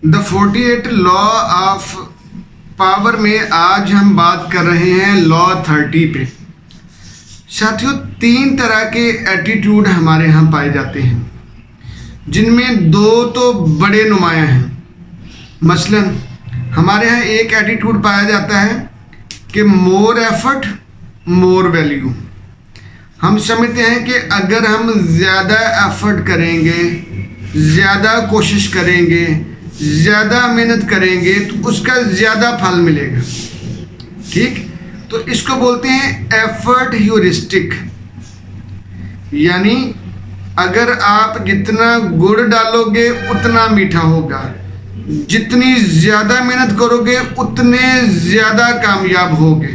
The 48 law of power में आज हम बात कर रहे हैं लॉ 30 पे। साथियों, 3 तरह के एटीट्यूड हमारे यहाँ पाए जाते हैं, जिनमें 2 तो बड़े नुमाया हैं। मसलन हमारे यहाँ एक एटीट्यूड पाया जाता है कि मोर एफर्ट मोर वैल्यू। हम समझते हैं कि अगर हम ज़्यादा एफर्ट करेंगे, ज़्यादा कोशिश करेंगे, ज़्यादा मेहनत करेंगे तो उसका ज़्यादा फल मिलेगा। ठीक, तो इसको बोलते हैं एफर्ट ह्यूरिस्टिक। यानी अगर आप जितना गुड़ डालोगे उतना मीठा होगा, जितनी ज़्यादा मेहनत करोगे उतने ज़्यादा कामयाब होगे।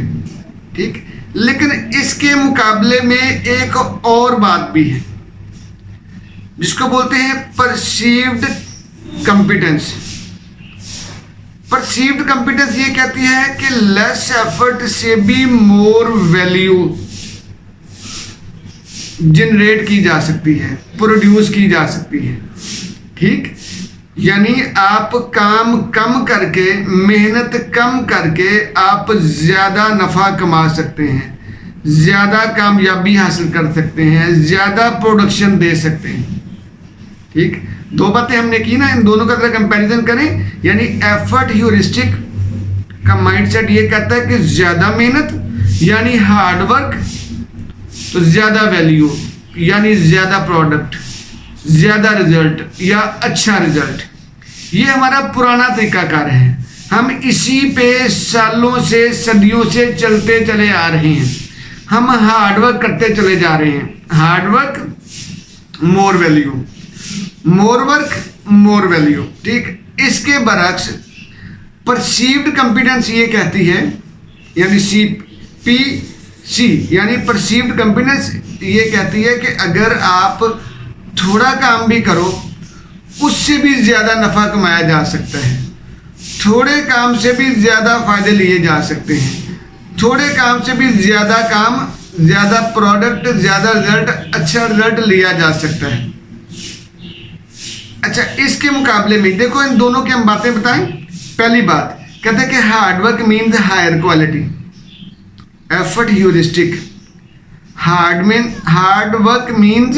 ठीक, लेकिन इसके मुकाबले में एक और बात भी है जिसको बोलते हैं परसीव्ड कॉम्पिटेंस। परसीव्ड कॉम्पिटेंस ये कहती है कि लेस एफर्ट से भी मोर वैल्यू जनरेट की जा सकती है, प्रोड्यूस की जा सकती है। ठीक, यानी आप काम कम करके, मेहनत कम करके आप ज़्यादा नफ़ा कमा सकते हैं, ज़्यादा कामयाबी हासिल कर सकते हैं, ज़्यादा प्रोडक्शन दे सकते हैं। ठीक, 2 बातें हमने की ना, इन दोनों का जरा कंपैरिजन करें। यानी एफर्ट ह्यूरिस्टिक का माइंडसेट ये कहता है कि ज़्यादा मेहनत यानी हार्ड वर्क तो ज़्यादा वैल्यू यानी ज़्यादा प्रोडक्ट, ज़्यादा रिजल्ट या अच्छा रिजल्ट। ये हमारा पुराना तरीकाकार है, हम इसी पे सालों से, सदियों से चलते चले आ रहे हैं। हम हार्ड वर्क करते चले जा रहे हैं। Hard work more value, more work more value. ठीक, इसके बरक्स परसीव्ड कॉम्पिटेंस ये कहती है, यानी CPC यानी परसीव्ड कॉम्पिटेंस ये कहती है कि अगर आप थोड़ा काम भी करो उससे भी ज़्यादा नफ़ा कमाया जा सकता है, थोड़े काम से भी ज़्यादा फ़ायदे लिए जा सकते हैं, थोड़े काम से भी ज़्यादा काम, ज़्यादा प्रोडक्ट, ज़्यादा रिजल्ट, अच्छा रिजल्ट लिया जा सकता है। अच्छा, इसके मुकाबले में देखो, इन दोनों की हम बातें बताएं। पहली बात कहते हैं कि hard work means higher quality, effort heuristic. Hard work means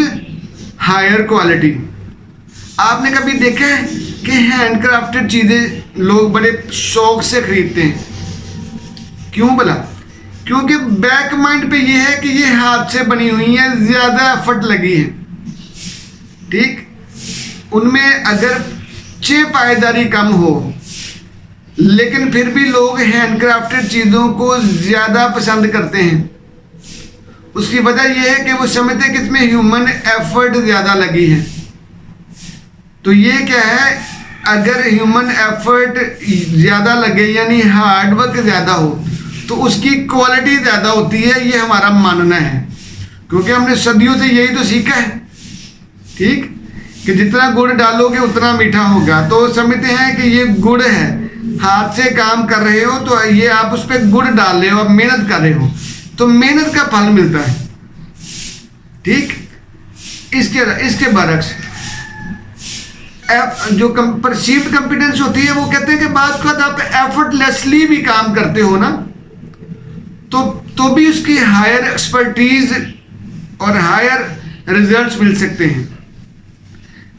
higher quality. आपने कभी देखा है कि हैंडक्राफ्टेड चीज़ें लोग बड़े शौक से खरीदते हैं? क्यों भला? क्योंकि बैक माइंड पे ये है कि ये हाथ से बनी हुई है, ज़्यादा एफर्ट लगी है। ठीक, उनमें अगर पायदारी कम हो, लेकिन फिर भी लोग हैंडक्राफ्टेड चीज़ों को ज़्यादा पसंद करते हैं। उसकी वजह यह है कि वो समझते हैं कि इसमें ह्यूमन एफर्ट ज़्यादा लगी है। तो ये क्या है, अगर ह्यूमन एफर्ट ज़्यादा लगे यानी हार्ड वर्क ज़्यादा हो तो उसकी क्वालिटी ज़्यादा होती है, ये हमारा मानना है। क्योंकि हमने सदियों से यही तो सीखा है। ठीक, कि जितना गुड़ डालोगे उतना मीठा होगा। तो समझते हैं कि ये गुड़ है, हाथ से काम कर रहे हो तो ये आप उस पर गुड़ डाल रहे हो, आप मेहनत कर रहे हो तो मेहनत का फल मिलता है। ठीक, इसके बरक्स जो परसीव्ड कॉम्पिटेंस होती है वो कहते हैं कि बाद का आप एफर्टलेसली भी काम करते हो ना, तो भी उसकी हायर एक्सपर्टीज और हायर रिजल्ट्स मिल सकते हैं।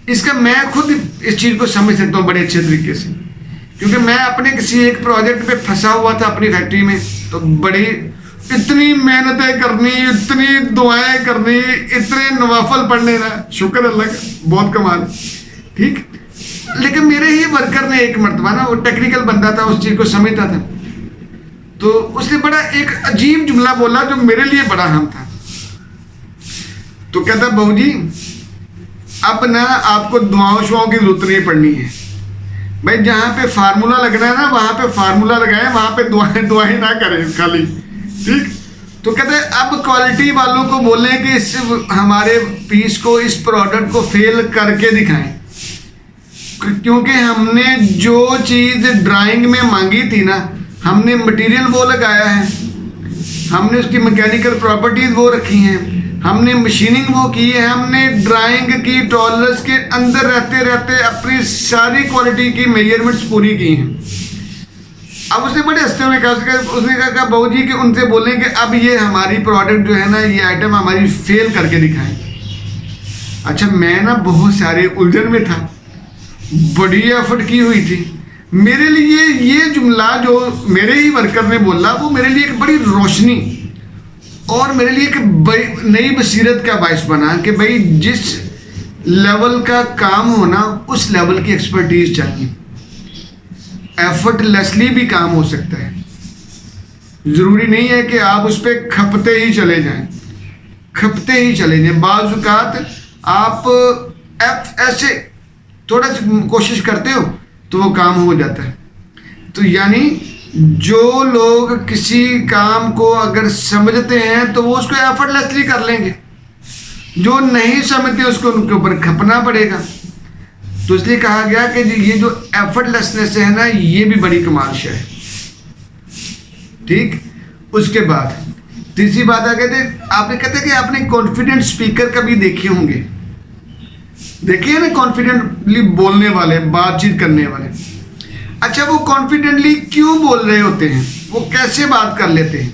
इसका मैं खुद इस चीज़ को समझ सकता हूँ बड़े अच्छे तरीके से, क्योंकि मैं अपने किसी एक प्रोजेक्ट पे फंसा हुआ था अपनी फैक्ट्री में। तो बड़ी इतनी मेहनतें करनी, इतनी दुआएं करनी, इतने नवाफल पढ़ने ना, शुक्र अल्लाह का, बहुत कमाल। ठीक, लेकिन मेरे ही वर्कर ने एक मरतबा ना, वो टेक्निकल बंदा था, उस चीज़ को समझता था, तो उसने बड़ा एक अजीब जुमला बोला जो मेरे लिए बड़ा अहम था। तो कहता, बहू जी अब ना आपको दुआओं शुआओं की जरूरत नहीं पड़नी है भाई, जहाँ पे फार्मूला लगना है ना वहाँ पे फार्मूला लगाएं, वहाँ पे दुआएं ना करें खाली। ठीक, तो कहते हैं अब क्वालिटी वालों को बोलें कि इस हमारे पीस को, इस प्रोडक्ट को फेल करके दिखाएं, क्योंकि हमने जो चीज़ ड्राइंग में मांगी थी ना, हमने मटेरियल वो लगाया है, हमने उसकी मैकेनिकल प्रॉपर्टीज़ वो रखी हैं, हमने मशीनिंग वो की है, हमने ड्राइंग की, टॉलरेंस के अंदर रहते रहते अपनी सारी क्वालिटी की मेजरमेंट्स पूरी की हैं। अब उसने बड़े हंसते हुए कहा, उसने कहा बहू जी कि उनसे बोलें कि अब ये हमारी प्रोडक्ट जो है ना, ये आइटम हमारी फेल करके दिखाएं। अच्छा, मैं ना बहुत सारे उलझन में था, बड़ी एफर्ट की हुई थी। मेरे लिए ये जुमला जो मेरे ही वर्कर ने बोला, वो मेरे लिए एक बड़ी रोशनी और मेरे लिए एक नई बसीरत का बायस बना कि भाई जिस लेवल का काम होना, उस लेवल की एक्सपर्टीज चाहिए। एफर्टलेसली भी काम हो सकता है, ज़रूरी नहीं है कि आप उस पर खपते ही चले जाएं, खपते ही चले जाएं। बाज़ औक़ात आप ऐसे थोड़ा सी कोशिश करते हो तो वो काम हो जाता है। तो यानी जो लोग किसी काम को अगर समझते हैं तो वो उसको एफर्टलेसली कर लेंगे, जो नहीं समझते उसको उनके ऊपर खपना पड़ेगा। तो इसलिए कहा गया कि ये जो एफर्टलेसनेस है ना, ये भी बड़ी कमाल है। ठीक, उसके बाद तीसरी बात आ गई, आपने कहते कि आपने कॉन्फिडेंट स्पीकर कभी देखे होंगे, देखिए ना, कॉन्फिडेंटली बोलने वाले, बातचीत करने वाले। अच्छा, वो कॉन्फिडेंटली क्यों बोल रहे होते हैं, वो कैसे बात कर लेते हैं?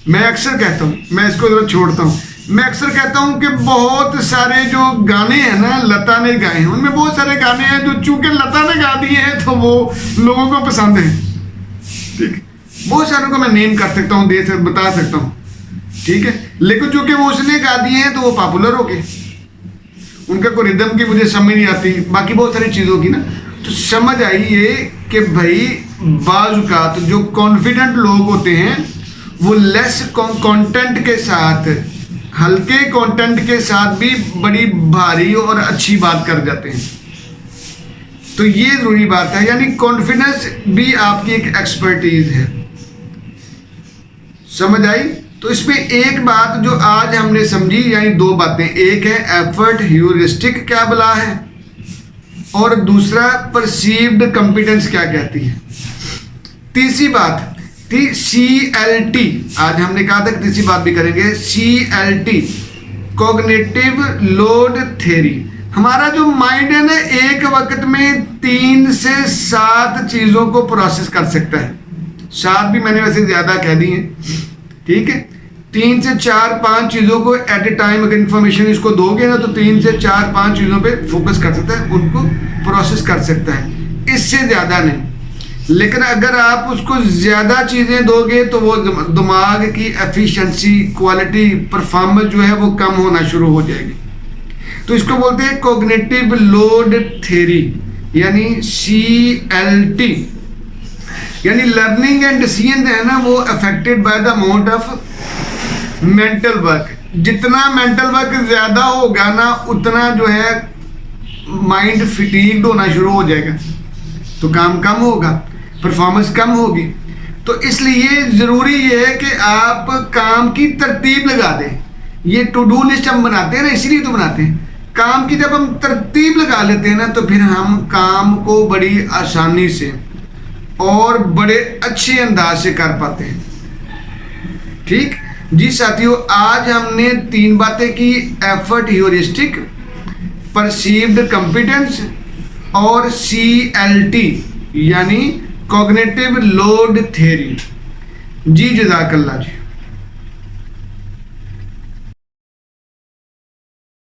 मैं अक्सर कहता हूँ, मैं इसको जरा छोड़ता हूँ, मैं अक्सर कहता हूँ कि बहुत सारे जो गाने हैं ना, लता ने गाए हैं, उनमें बहुत सारे गाने हैं जो चूंकि लता ने गा दिए हैं तो वो लोगों को पसंद है। ठीक, बहुत सारों को मैं नेम कर सकता हूँ, बता सकता हूँ, ठीक है, लेकिन चूंकि वो उसने गा दिए हैं तो वो पॉपुलर हो गए। उनका कोई रिदम की मुझे समझ नहीं आती, बाकी बहुत सारी चीज़ों की ना, तो समझ आई ये कि भाई बाज़ औक़ात जो कॉन्फिडेंट लोग होते हैं वो लेस कंटेंट के साथ, हल्के कंटेंट के साथ भी बड़ी भारी और अच्छी बात कर जाते हैं। तो ये ज़रूरी बात है, यानी कॉन्फिडेंस भी आपकी एक एक्सपर्टीज है। समझ आई? तो इसमें एक बात जो आज हमने समझी, यानी दो बातें, एक है एफर्ट ह्यूरिस्टिक क्या बला है, और दूसरा परसीव्ड कॉम्पिटेंस क्या कहती है। तीसरी बात थी CLT, आज हमने कहा था कि तीसरी बात भी करेंगे, CLT कॉग्निटिव लोड थ्योरी। हमारा जो माइंड है ना, एक वक्त में 3 से 7 चीज़ों को प्रोसेस कर सकता है। 7 भी मैंने वैसे ज़्यादा कह दी हैं, ठीक है। 3 से 4-5 चीज़ों को एट ए टाइम अगर इंफॉर्मेशन इसको दोगे ना, तो 3 से 4-5 चीज़ों पे फोकस कर सकता है, उनको प्रोसेस कर सकता है, इससे ज़्यादा नहीं। लेकिन अगर आप उसको ज़्यादा चीज़ें दोगे तो वो दिमाग की एफिशिएंसी, क्वालिटी, परफॉर्मेंस जो है वो कम होना शुरू हो जाएगी। तो इसको बोलते हैं कॉग्निटिव लोड थ्योरी, यानी CLT, यानी लर्निंग एंड डिसीजन है ना, वो affected by the amount of mental work. जितना मेंटल वर्क ज़्यादा होगा ना, उतना जो है माइंड फिटीग्ड होना शुरू हो जाएगा, तो काम कम होगा, परफॉर्मेंस कम होगी। तो इसलिए ज़रूरी ये है कि आप काम की तरतीब लगा दें। ये टू डू लिस्ट हम बनाते हैं ना, इसीलिए तो बनाते हैं। काम की जब हम तरतीब लगा लेते हैं ना, तो फिर हम काम को बड़ी आसानी से और बड़े अच्छे अंदाज से कर पाते हैं। ठीक जी साथियों, आज हमने 3 बातें की, एफर्ट ह्यूरिस्टिक, परसीव्ड कॉम्पिटेंस और CLT यानी कॉग्निटिव लोड थ्योरी। जी जज़ाकल्लाह जी।